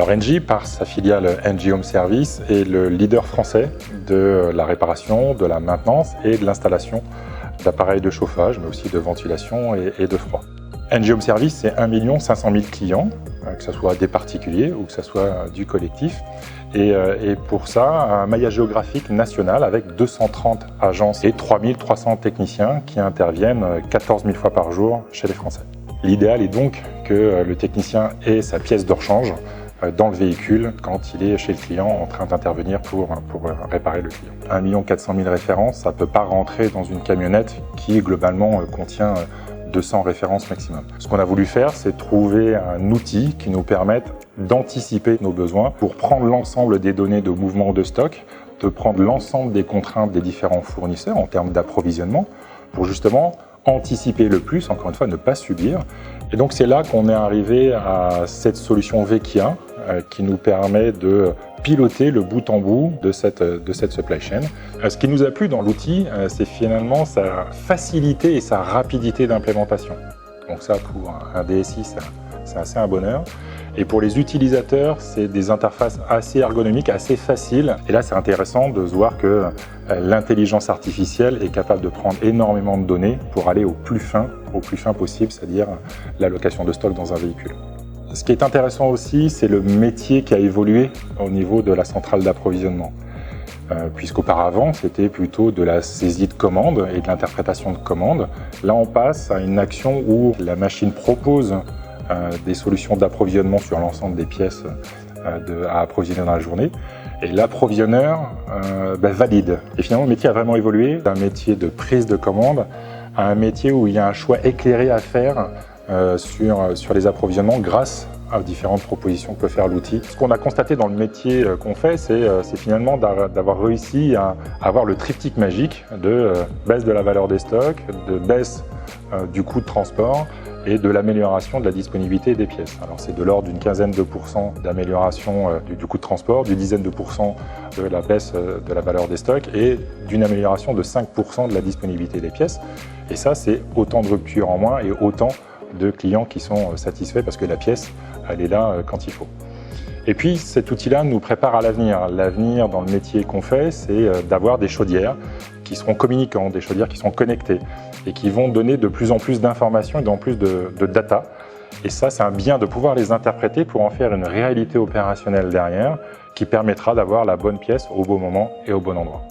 Alors Engie, par sa filiale Engie Home Service, est le leader français de la réparation, de la maintenance et de l'installation d'appareils de chauffage, mais aussi de ventilation et de froid. Engie Home Service, c'est 1 500 000 clients, que ce soit des particuliers ou que ce soit du collectif. Et pour ça, un maillage géographique national avec 230 agences et 300 techniciens qui interviennent 14 000 fois par jour chez les Français. L'idéal est donc que le technicien ait sa pièce de rechange dans le véhicule quand il est chez le client en train d'intervenir pour réparer le client. 1 400 000 références, ça ne peut pas rentrer dans une camionnette qui globalement contient 200 références maximum. Ce qu'on a voulu faire, c'est trouver un outil qui nous permette d'anticiper nos besoins pour prendre l'ensemble des données de mouvement de stock, de prendre l'ensemble des contraintes des différents fournisseurs en termes d'approvisionnement pour justement anticiper le plus, encore une fois, ne pas subir. Et donc c'est là qu'on est arrivé à cette solution Vecchia qui nous permet de piloter le bout en bout de cette supply chain. Ce qui nous a plu dans l'outil, c'est finalement sa facilité et sa rapidité d'implémentation. Donc ça, pour un DSI, c'est assez un bonheur. Et pour les utilisateurs, c'est des interfaces assez ergonomiques, assez faciles. Et là, c'est intéressant de voir que l'intelligence artificielle est capable de prendre énormément de données pour aller au plus fin possible, c'est-à-dire l'allocation de stock dans un véhicule. Ce qui est intéressant aussi, c'est le métier qui a évolué au niveau de la centrale d'approvisionnement. Puisqu'auparavant, c'était plutôt de la saisie de commandes et de l'interprétation de commandes. Là, on passe à une action où la machine propose des solutions d'approvisionnement sur l'ensemble des pièces à approvisionner dans la journée. Et l'approvisionneur valide. Et finalement, le métier a vraiment évolué d'un métier de prise de commande à un métier où il y a un choix éclairé à faire sur les approvisionnements grâce aux différentes propositions que peut faire l'outil. Ce qu'on a constaté dans le métier qu'on fait, c'est finalement d'avoir réussi à avoir le triptyque magique de baisse de la valeur des stocks, de baisse du coût de transport et de l'amélioration de la disponibilité des pièces. Alors c'est de l'ordre d'une quinzaine de pourcents d'amélioration du coût de transport, d'une dizaine de pourcents de la baisse de la valeur des stocks et d'une amélioration de 5% de la disponibilité des pièces. Et ça, c'est autant de ruptures en moins et autant de clients qui sont satisfaits parce que la pièce, elle est là quand il faut. Et puis cet outil-là nous prépare à l'avenir. L'avenir dans le métier qu'on fait, c'est d'avoir des chaudières qui seront communicantes, des chaudières qui seront connectées et qui vont donner de plus en plus d'informations et de plus de data. Et ça, c'est un bien de pouvoir les interpréter pour en faire une réalité opérationnelle derrière qui permettra d'avoir la bonne pièce au bon moment et au bon endroit.